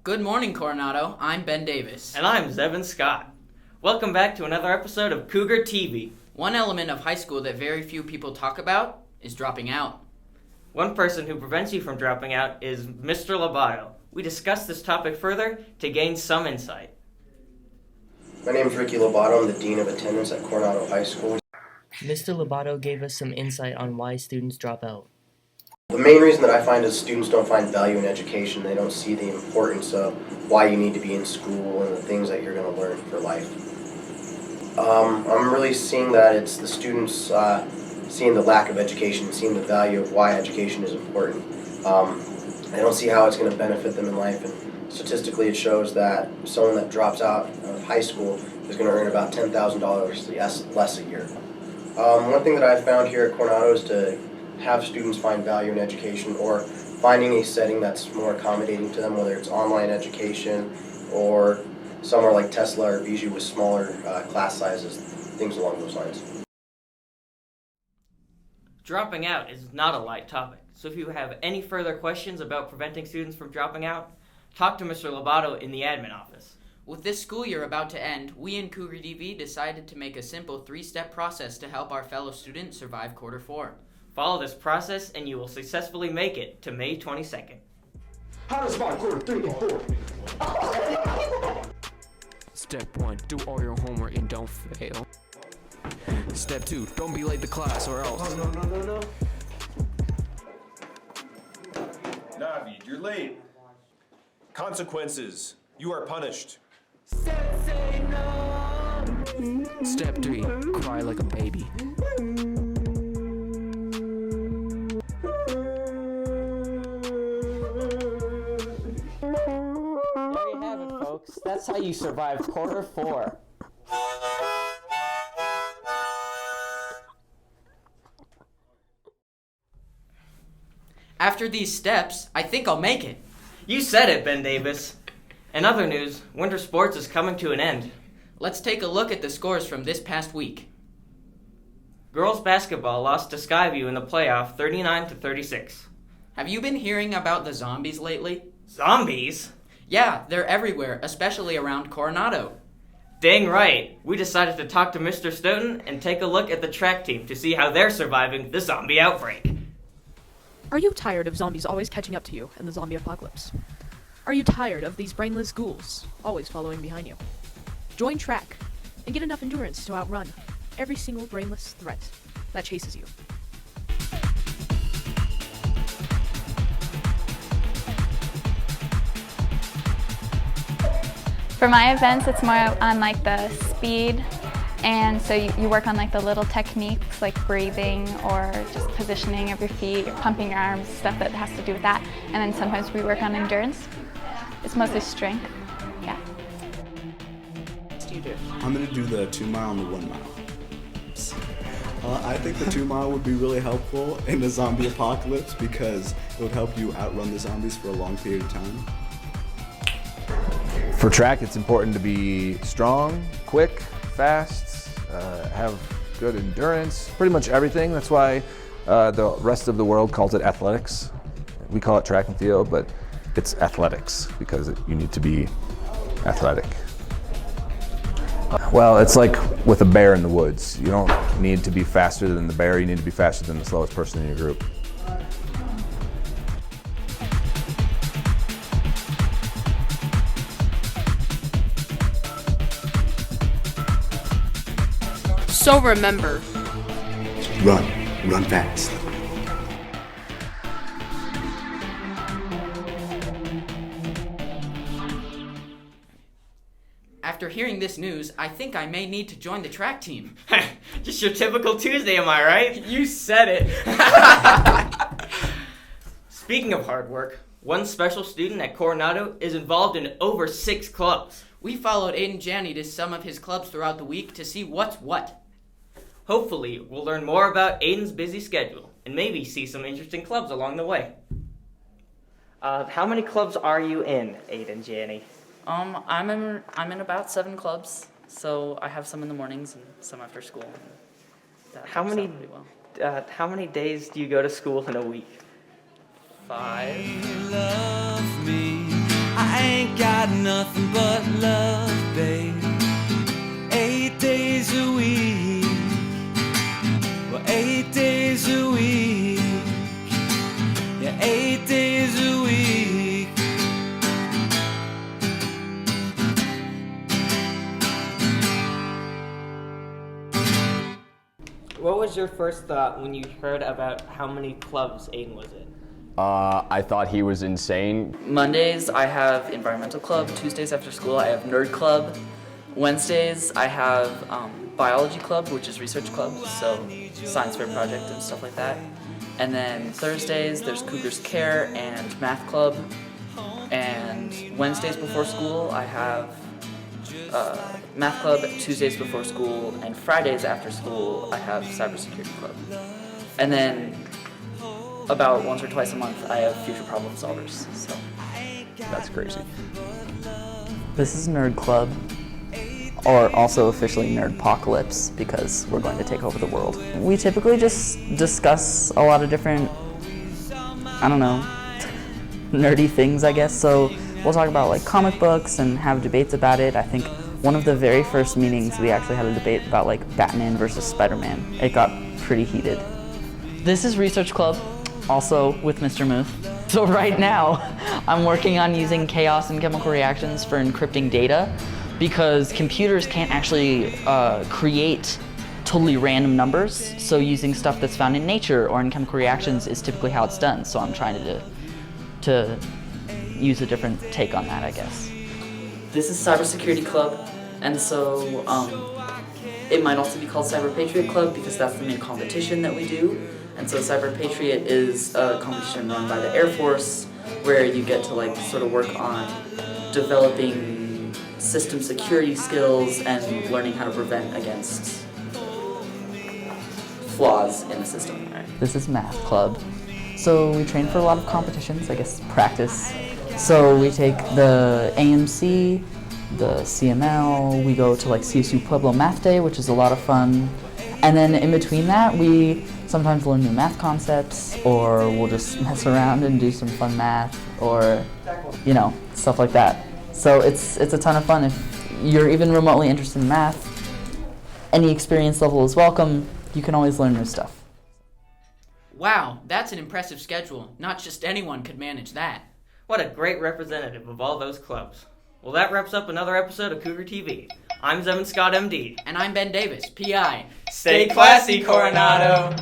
Good morning, Coronado. I'm Ben Davis. And I'm Zevin Scott. Welcome back to another episode of Cougar TV. One element of high school that very few people talk about is dropping out. One person who prevents you from dropping out is Mr. Lobato. We discuss this topic further to gain some insight. My name is Ricky Lobato. I'm the Dean of Attendance at Coronado High School. Mr. Lobato gave us some insight on why students drop out. The main reason that I find is students don't find value in education. They don't see the importance of why you need to be in school and the things that you're going to learn for life. I'm really seeing that it's the students seeing the lack of education, seeing the value of why education is important. They don't see how it's going to benefit them in life, and statistically it shows that someone that drops out of high school is going to earn about $10,000 less a year. One thing that I've found here at Coronado is to have students find value in education, or finding a setting that's more accommodating to them, whether it's online education or somewhere like Tesla or Bijou with smaller class sizes, things along those lines. Dropping out is not a light topic, so if you have any further questions about preventing students from dropping out, talk to Mr. Lobato in the admin office. With this school year about to end, we in Cougar TV decided to make a simple 3-step process to help our fellow students survive quarter 4. Follow this process and you will successfully make it to May 22nd. How to survive quarter 3 and 4. Step 1, do all your homework and don't fail. Step 2, don't be late to class or else. No. Navid, you're late. Consequences. You are punished. Step 3, cry like a baby. There you have it, folks. That's how you survive quarter 4. After these steps, I think I'll make it. You said it, Ben Davis. In other news, winter sports is coming to an end. Let's take a look at the scores from this past week. Girls basketball lost to Skyview in the playoff 39-36. Have you been hearing about the zombies lately? Zombies? Yeah, they're everywhere, especially around Coronado. Dang right. We decided to talk to Mr. Stoughton and take a look at the track team to see how they're surviving the zombie outbreak. Are you tired of zombies always catching up to you in the zombie apocalypse? Are you tired of these brainless ghouls always following behind you? Join track and get enough endurance to outrun every single brainless threat that chases you. For my events, it's more on like the speed, and so you work on like the little techniques like breathing or just positioning of your feet, pumping your arms, stuff that has to do with that. And then sometimes we work on endurance. It's mostly strength, yeah. What do you do? I'm going to do the 2 mile and the 1 mile. I think the 2 mile would be really helpful in the zombie apocalypse because it would help you outrun the zombies for a long period of time. For track, it's important to be strong, quick, fast, have good endurance, pretty much everything. That's why the rest of the world calls it athletics. We call it track and field, but it's athletics because you need to be athletic. Well, it's like with a bear in the woods. You don't need to be faster than the bear, you need to be faster than the slowest person in your group. So remember, Run fast. After hearing this news, I think I may need to join the track team. Just your typical Tuesday, am I right? You said it. Speaking of hard work, one special student at Coronado is involved in over 6 clubs. We followed Aiden Janney to some of his clubs throughout the week to see what's what. Hopefully, we'll learn more about Aiden's busy schedule and maybe see some interesting clubs along the way. How many clubs are you in, Aiden Janney? I'm in about 7 clubs, so I have some in the mornings and some after school. How many days do you go to school in a week? 5. Love me. I ain't got nothing but love, babe. 8 days a week. Well, 8 days a week. Yeah, 8 days a week. What was your first thought when you heard about how many clubs Aiden was in? I thought he was insane. Mondays, I have environmental club. Tuesdays after school, I have nerd club. Wednesdays, I have biology club, which is research club, so science fair project and stuff like that. And then Thursdays, there's Cougars Care and math club. And Wednesdays before school, I have math club. Tuesdays before school and Fridays after school, I have cybersecurity club. And then about once or twice a month, I have future problem solvers. So that's crazy. This is Nerd Club, or also officially Nerdpocalypse, because we're going to take over the world. We typically just discuss a lot of different, I don't know, nerdy things, I guess. So we'll talk about like comic books and have debates about it. I think one of the very first meetings we actually had a debate about like Batman versus Spider-Man. It got pretty heated. This is Research Club, also with Mr. Muth. So right now, I'm working on using chaos and chemical reactions for encrypting data, because computers can't actually create totally random numbers. So using stuff that's found in nature or in chemical reactions is typically how it's done. So I'm trying to use a different take on that, I guess. this is Cybersecurity Club, and so it might also be called Cyber Patriot Club because that's the main competition that we do. And so Cyber Patriot is a competition run by the Air Force where you get to like sort of work on developing system security skills and learning how to prevent against flaws in the system. Right? This is Math Club. So we train for a lot of competitions, I guess practice. So we take the AMC, the CML, we go to like CSU Pueblo Math Day, which is a lot of fun. And then in between that, we sometimes learn new math concepts, or we'll just mess around and do some fun math, or, you know, stuff like that. So it's a ton of fun. If you're even remotely interested in math, any experience level is welcome. You can always learn new stuff. Wow, that's an impressive schedule. Not just anyone could manage that. What a great representative of all those clubs. Well, that wraps up another episode of Cougar TV. I'm Zeman Scott, MD. And I'm Ben Davis, PI. Stay classy, Coronado!